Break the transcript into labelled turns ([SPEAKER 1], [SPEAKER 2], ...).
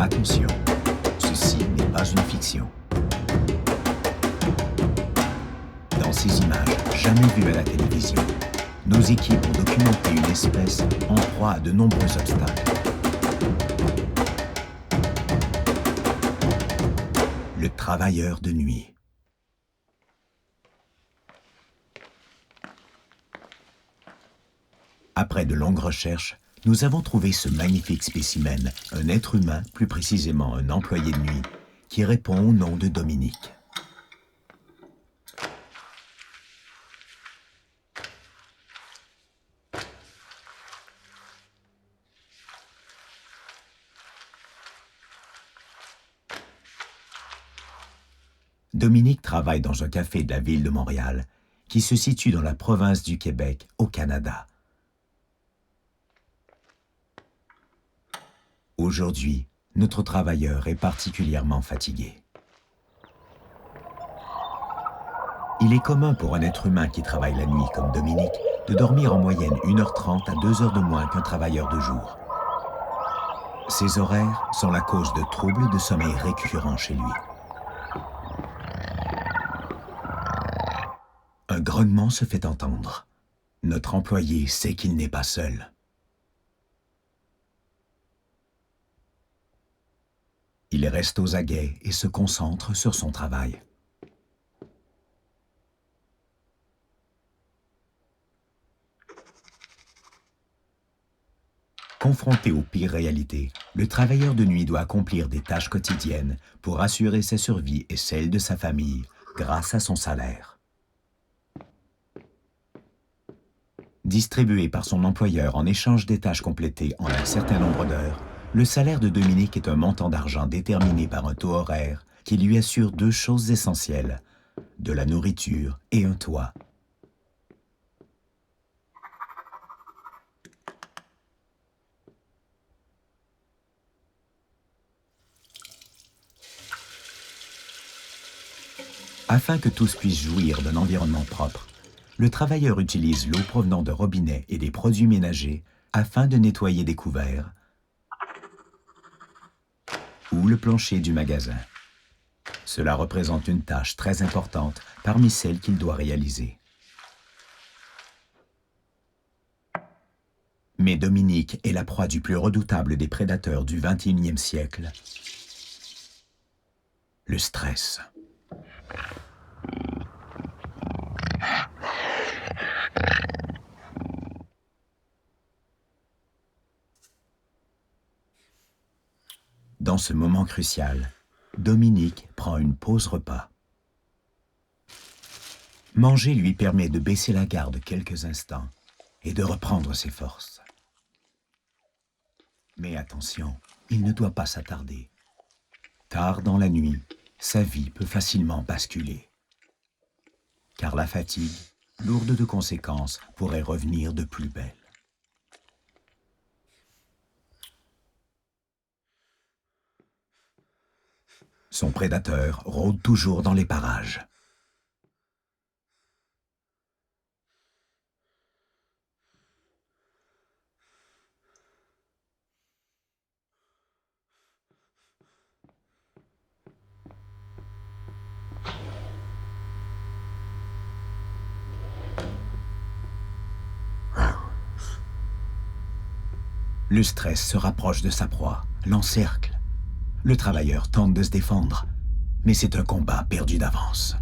[SPEAKER 1] Attention, ceci n'est pas une fiction. Dans ces images, jamais vues à la télévision, nos équipes ont documenté une espèce en proie à de nombreux obstacles. Le travailleur de nuit. Après de longues recherches, nous avons trouvé ce magnifique spécimen, un être humain, plus précisément un employé de nuit, qui répond au nom de Dominique. Dominique travaille dans un café de la ville de Montréal, qui se situe dans la province du Québec, au Canada. Aujourd'hui, notre travailleur est particulièrement fatigué. Il est commun pour un être humain qui travaille la nuit comme Dominique de dormir en moyenne 1h30 à 2h de moins qu'un travailleur de jour. Ces horaires sont la cause de troubles de sommeil récurrents chez lui. Un grognement se fait entendre. Notre employé sait qu'il n'est pas seul. Il reste aux aguets et se concentre sur son travail. Confronté aux pires réalités, le travailleur de nuit doit accomplir des tâches quotidiennes pour assurer sa survie et celle de sa famille grâce à son salaire. Distribué par son employeur en échange des tâches complétées en un certain nombre d'heures, le salaire de Dominique est un montant d'argent déterminé par un taux horaire qui lui assure deux choses essentielles, de la nourriture et un toit. Afin que tous puissent jouir d'un environnement propre, le travailleur utilise l'eau provenant de robinets et des produits ménagers afin de nettoyer des couverts ou le plancher du magasin. Cela représente une tâche très importante parmi celles qu'il doit réaliser. Mais Dominique est la proie du plus redoutable des prédateurs du XXIe siècle, le stress. Dans ce moment crucial, Dominique prend une pause repas. Manger lui permet de baisser la garde quelques instants et de reprendre ses forces. Mais attention, il ne doit pas s'attarder. Tard dans la nuit, sa vie peut facilement basculer. Car la fatigue, lourde de conséquences, pourrait revenir de plus belle. Son prédateur rôde toujours dans les parages. Le stress se rapproche de sa proie, l'encercle. Le travailleur tente de se défendre, mais c'est un combat perdu d'avance.